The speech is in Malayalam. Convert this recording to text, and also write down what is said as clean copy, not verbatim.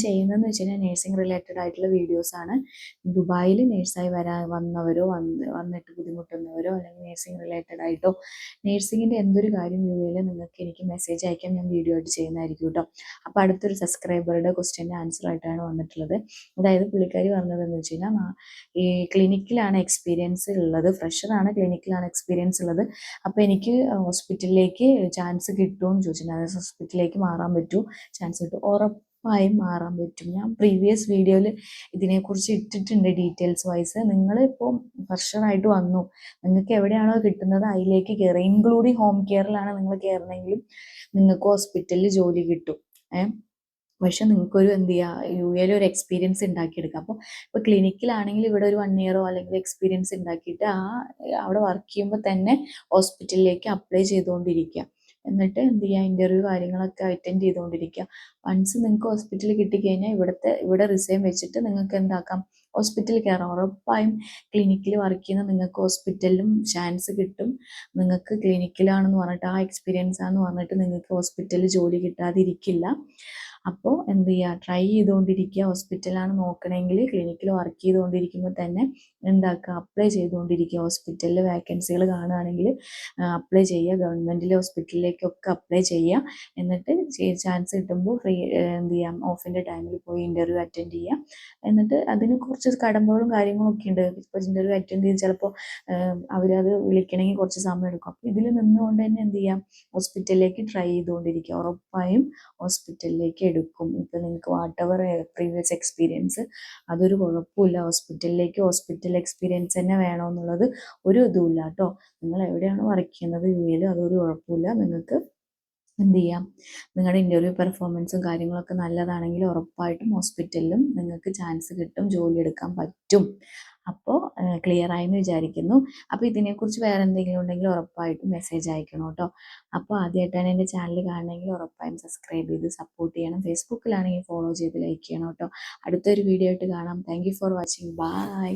ചെയ്യുന്നതെന്ന് വെച്ച് കഴിഞ്ഞാൽ നേഴ്സിംഗ് റിലേറ്റഡ് ആയിട്ടുള്ള വീഡിയോസാണ്. ദുബായിൽ നേഴ്സായി വന്നവരോ വന്നിട്ട് ബുദ്ധിമുട്ടുന്നവരോ അല്ലെങ്കിൽ നേഴ്സിംഗ് റിലേറ്റഡ് ആയിട്ടോ നേഴ്സിങ്ങിൻ്റെ എന്തൊരു കാര്യം യു എയിൽ നിങ്ങൾക്ക് എനിക്ക് മെസ്സേജ് അയക്കാൻ ഞാൻ വീഡിയോ ആയിട്ട് ചെയ്യുന്നതായിരിക്കും കേട്ടോ. അപ്പോൾ അടുത്തൊരു സബ്സ്ക്രൈബറുടെ ക്വസ്റ്റ്യൻ്റെ ആൻസർ ആയിട്ടാണ് വന്നിട്ടുള്ളത്. അതായത് പുള്ളിക്കാരി പറഞ്ഞതെന്ന് വെച്ച് കഴിഞ്ഞാൽ ഈ ക്ലിനിക്കിലാണ് എക്സ്പീരിയൻസ് ഉള്ളത്, ഫ്രഷറാണ്, ക്ലിനിക്കിലാണ് എക്സ്പീരിയൻസ് ഉള്ളത്. അപ്പോൾ എനിക്ക് ഹോസ്പിറ്റലിലേക്ക് ചാൻസ് കിട്ടുമെന്ന് ചോദിച്ചിട്ടുണ്ട്. അതായത് ഹോസ്പിറ്റലിലേക്ക് മാറാൻ പറ്റുമോ, ചാൻസ് കിട്ടും? ഉറപ്പായും മാറാൻ പറ്റും. ഞാൻ പ്രീവിയസ് വീഡിയോയിൽ ഇതിനെക്കുറിച്ച് ഇട്ടിട്ടുണ്ട് ഡീറ്റെയിൽസ് വൈസ്. നിങ്ങളിപ്പോൾ ഫ്രഷറായിട്ട് വന്നു, നിങ്ങൾക്ക് എവിടെയാണോ കിട്ടുന്നത് അതിലേക്ക് കയറുക. ഇൻക്ലൂഡിങ് ഹോം കെയറിലാണ് നിങ്ങൾ കയറണമെങ്കിലും നിങ്ങൾക്ക് ഹോസ്പിറ്റലിൽ ജോലി കിട്ടും. പക്ഷെ നിങ്ങൾക്കൊരു എന്ത് ചെയ്യുക, യു എയിൽ ഒരു എക്സ്പീരിയൻസ് ഉണ്ടാക്കിയെടുക്കുക. ഇപ്പോൾ ക്ലിനിക്കിലാണെങ്കിൽ ഇവിടെ ഒരു 1 ഇയറോ അല്ലെങ്കിൽ എക്സ്പീരിയൻസ് ഉണ്ടാക്കിയിട്ട് അവിടെ വർക്ക് ചെയ്യുമ്പോൾ തന്നെ ഹോസ്പിറ്റലിലേക്ക് അപ്ലൈ ചെയ്തുകൊണ്ടിരിക്കുക. എന്നിട്ട് എന്ത് ചെയ്യുക, ഇൻ്റർവ്യൂ കാര്യങ്ങളൊക്കെ അറ്റൻഡ് ചെയ്തുകൊണ്ടിരിക്കുക. വൺസ് നിങ്ങൾക്ക് ഹോസ്പിറ്റലിൽ കിട്ടിക്കഴിഞ്ഞാൽ ഇവിടെ റിസൈൻ വെച്ചിട്ട് നിങ്ങൾക്ക് എന്താക്കാം, ഹോസ്പിറ്റലിൽ കയറാം. ഉറപ്പായും ക്ലിനിക്കിൽ വർക്ക് ചെയ്യുന്ന നിങ്ങൾക്ക് ഹോസ്പിറ്റലിലും ചാൻസ് കിട്ടും. നിങ്ങൾക്ക് ക്ലിനിക്കിലാണെന്ന് പറഞ്ഞിട്ട് ആ എക്സ്പീരിയൻസ് ആണെന്ന് പറഞ്ഞിട്ട് നിങ്ങൾക്ക് ഹോസ്പിറ്റലിൽ ജോലി കിട്ടാതിരിക്കില്ല. അപ്പോൾ എന്ത് ചെയ്യുക, ട്രൈ ചെയ്തുകൊണ്ടിരിക്കുക. ഹോസ്പിറ്റലാണ് നോക്കണമെങ്കിൽ ക്ലിനിക്കിൽ വർക്ക് ചെയ്തുകൊണ്ടിരിക്കുമ്പോൾ തന്നെ എന്താക്കുക, അപ്ലൈ ചെയ്തുകൊണ്ടിരിക്കുക. ഹോസ്പിറ്റലിൽ വേക്കൻസികൾ കാണുകയാണെങ്കിൽ അപ്ലൈ ചെയ്യുക. ഗവൺമെൻറ്റിലെ ഹോസ്പിറ്റലിലേക്കൊക്കെ അപ്ലൈ ചെയ്യുക. എന്നിട്ട് ചാൻസ് കിട്ടുമ്പോൾ എന്ത് ചെയ്യാം, ഓഫിൻ്റെ ടൈമിൽ പോയി ഇൻ്റർവ്യൂ അറ്റൻഡ് ചെയ്യുക. എന്നിട്ട് അതിന് കുറച്ച് കടമ്പകളും കാര്യങ്ങളൊക്കെ ഉണ്ട്. ഇപ്പോൾ ഇൻ്റർവ്യൂ അറ്റൻഡ് ചെയ്ത് ചിലപ്പോൾ അവരത് വിളിക്കണമെങ്കിൽ കുറച്ച് സമയം എടുക്കും. അപ്പോൾ ഇതിൽ നിന്നുകൊണ്ട് തന്നെ എന്ത് ചെയ്യാം, ഹോസ്പിറ്റലിലേക്ക് ട്രൈ ചെയ്തുകൊണ്ടിരിക്കുക. ഉറപ്പായും ഹോസ്പിറ്റലിലേക്ക് എടുക്കും. ഇപ്പം നിങ്ങൾക്ക് വാട്ടെവർ പ്രീവിയസ് എക്സ്പീരിയൻസ് അതൊരു കുഴപ്പമില്ല. ഹോസ്പിറ്റൽ എക്സ്പീരിയൻസ് തന്നെ വേണമെന്നുള്ളത് ഒരു ഇതുമില്ല കേട്ടോ. നിങ്ങൾ എവിടെയാണ് വർക്ക് ചെയ്യുന്നത് യു എയിൽ, അതൊരു കുഴപ്പമില്ല. നിങ്ങൾക്ക് എന്ത് ചെയ്യാം, നിങ്ങളുടെ ഇൻ്റർവ്യൂ പെർഫോമൻസും കാര്യങ്ങളൊക്കെ നല്ലതാണെങ്കിൽ ഉറപ്പായിട്ടും ഹോസ്പിറ്റലിലും നിങ്ങൾക്ക് ചാൻസ് കിട്ടും, ജോലി എടുക്കാൻ പറ്റും. അപ്പോൾ ക്ലിയർ ആയെന്ന് വിചാരിക്കുന്നു. അപ്പോൾ ഇതിനെക്കുറിച്ച് വേറെ എന്തെങ്കിലും ഉണ്ടെങ്കിൽ ഉറപ്പായിട്ടും മെസ്സേജ് അയക്കണം കേട്ടോ. അപ്പോൾ ആദ്യമായിട്ടാണ് എൻ്റെ ചാനൽ കാണണമെങ്കിൽ ഉറപ്പായും സബ്സ്ക്രൈബ് ചെയ്ത് സപ്പോർട്ട് ചെയ്യണം. ഫേസ്ബുക്കിലാണെങ്കിൽ ഫോളോ ചെയ്ത് ലൈക്ക് ചെയ്യണം കേട്ടോ. അടുത്തൊരു വീഡിയോ ആയിട്ട് കാണാം. Thank you for watching. By.